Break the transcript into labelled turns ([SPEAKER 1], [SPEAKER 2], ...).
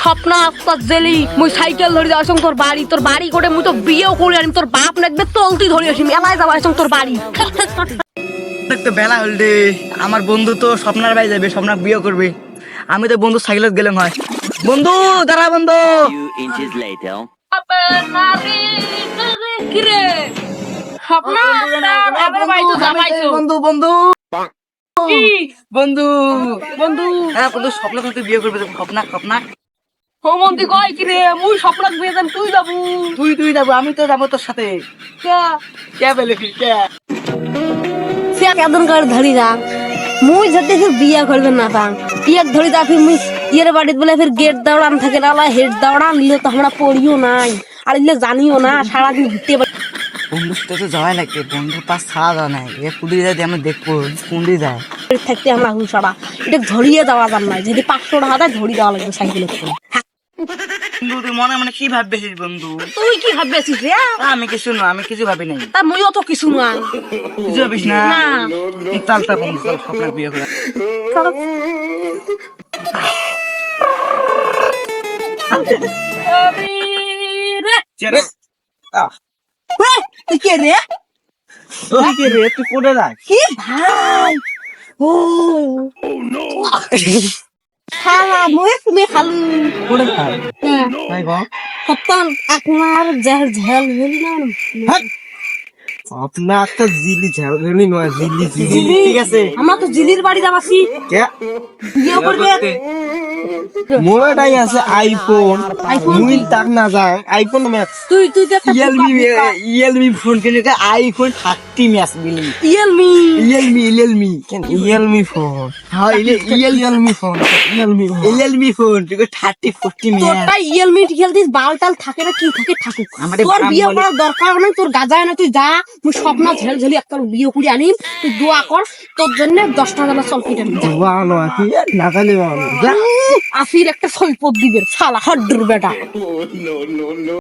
[SPEAKER 1] স্বপ্ন আস্তা জেলি মুই সাইকেল ধরে যাওয়ার সঙ্গে তোর বাড়ি করে মুই তো বিয়েও করে আনি তোর বাপ নাকবে তলতি ধরে আসি মেলায় যাওয়ার সঙ্গে তোর বাড়ি
[SPEAKER 2] তো বেলা হল রে, আমার বন্ধু তো স্বপ্নার বাড়ি যাবে, স্বপ্নার বিয়ে করবে। আমি তো বন্ধু সাইকেলত গেলাম হয়। বন্ধু দাঁড়া বন্ধু।
[SPEAKER 3] Few inches later.
[SPEAKER 1] কিরে স্বপ্ন
[SPEAKER 2] বন্ধু বন্ধু
[SPEAKER 1] কি
[SPEAKER 2] বন্ধু
[SPEAKER 1] বন্ধু
[SPEAKER 2] হ্যাঁ বন্ধু, স্বপ্ন কিন্তু বিয়ে করবে। স্বপ্না স্বপ্না
[SPEAKER 1] হোমন্তি কয় কিরে মুই স্বপ্ন বিয়ে দেন তুই যাবো
[SPEAKER 2] তুই যাবো, আমি তো যাবো তোর সাথে। কে বলে কে?
[SPEAKER 1] সে কেমন করে ধরি যা মুই যদি ফির বিয়ে করবে না পাং বিয়ে ধরি যা ফির মুই ইয়ের বাড়িতে বলে ফির গেট দাওড়ান থাকে না হেড দাওড়ান নিলে তো আমরা পড়িও নাই আর ইলে জানিও না সারাদিন ঘুরতে
[SPEAKER 2] বন্ধুর সাথে তো যাওয়াই লাগবে, বন্ধুর পাশ ছাড়া যাওয়া নাই। এ কুড়ি যায় আমরা দেখবো কুন্ডি যায়
[SPEAKER 1] থাকতে আমরা হুসারা এটা ধরিয়ে যাওয়া যান নাই যদি 500 টাকা দেয় ধরি দেওয়া লাগবে সাইকেলে করে
[SPEAKER 2] বন্ধু তুই মনে মনে কি ভাববেছিস বন্ধু?
[SPEAKER 1] তুই কি ভাববেছিস রে
[SPEAKER 2] আমি কিছু ভাবি নাই।
[SPEAKER 1] তা মুইও তো কিছু না
[SPEAKER 2] কিছু ভাবিস না? চালতা বন্ধু, চল স্বপ্নার বিয়ে করে। চেরে
[SPEAKER 1] তুই কে রে
[SPEAKER 2] তুই কে রে? তুই কোথায় যাস?
[SPEAKER 1] কি ভাই ও খালা মুই তুমি খালু
[SPEAKER 2] কোথায় যাস? ভাই গো
[SPEAKER 1] কতন আপনার ঝাল ঝাল হল না
[SPEAKER 2] আপনার তো জিলি ঝালনি নয়, জিলি ঠিক আছে।
[SPEAKER 1] আমরা তো জিলির বাড়ি যাবাসি
[SPEAKER 2] কে
[SPEAKER 1] বিয়ে করবে
[SPEAKER 2] মোবাইলটাই আছে আইফোন।
[SPEAKER 1] আইফোন
[SPEAKER 2] মুই তাক না যায় আইফোন ম্যাক্স
[SPEAKER 1] তুই তুই তো
[SPEAKER 2] রিয়েলমি ফোন কিনে আইফোন 30 ম্যাক্স দিলি।
[SPEAKER 1] Realme
[SPEAKER 2] Realme phone. হ্যাঁ রিয়েলমি ফোন তুই 30 40 ম্যাক্স।
[SPEAKER 1] তোরটা রিয়েলমি খেলতিস বালটাল থাকে না কি থাকে থাকুক
[SPEAKER 2] আমাদের
[SPEAKER 1] তোর বিয়ে
[SPEAKER 2] বলে-
[SPEAKER 1] করার দরকার নেই তোর গাজায় না তুই যা মুই স্বপ্ন ঝেল ঝেলি একটা বিয়ে করে আনি তুই দোয়া কর তোর জন্য 10 টাকা চল কিনে
[SPEAKER 2] ভালো আছি না জানি ভালো।
[SPEAKER 1] আসির একটা সৈপত দিবের শালা হড্ডুর বেটা